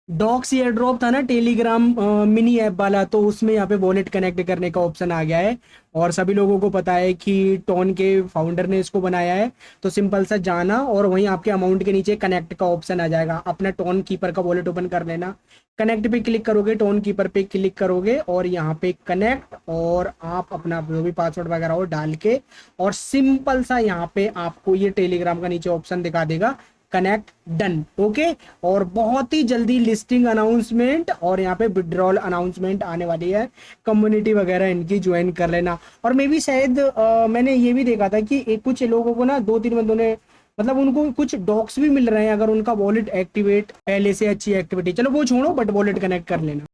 Docs air drop था ना Telegram mini app वाला, तो उसमें यहाँ पे वॉलेट कनेक्ट करने का ऑप्शन आ गया है। और सभी लोगों को पता है कि टोन के फाउंडर ने इसको बनाया है। तो सिंपल सा जाना और वहीं आपके अमाउंट के नीचे कनेक्ट का ऑप्शन आ जाएगा, अपना टोन कीपर का वॉलेट ओपन कर लेना। कनेक्ट पे क्लिक करोगे, टोन कीपर पे क्लिक करोगे और यहाँ पे कनेक्ट, और आप अपना जो भी पासवर्ड वगैरह हो डाल के, और सिंपल सा यहाँ पे आपको ये टेलीग्राम का नीचे ऑप्शन दिखा देगा, कनेक्ट डन। ओके। और बहुत ही जल्दी लिस्टिंग अनाउंसमेंट और यहाँ पे विड्रॉल अनाउंसमेंट आने वाली है। कम्युनिटी वगैरह इनकी ज्वाइन कर लेना। और मे भी शायद मैंने ये भी देखा था कि कुछ लोगों को ना, 2-3 बंदों ने, मतलब उनको कुछ डॉक्स भी मिल रहे हैं अगर उनका वॉलेट एक्टिवेट पहले से अच्छी एक्टिविटी। चलो वो छोड़ो, बट वॉलेट कनेक्ट कर लेना।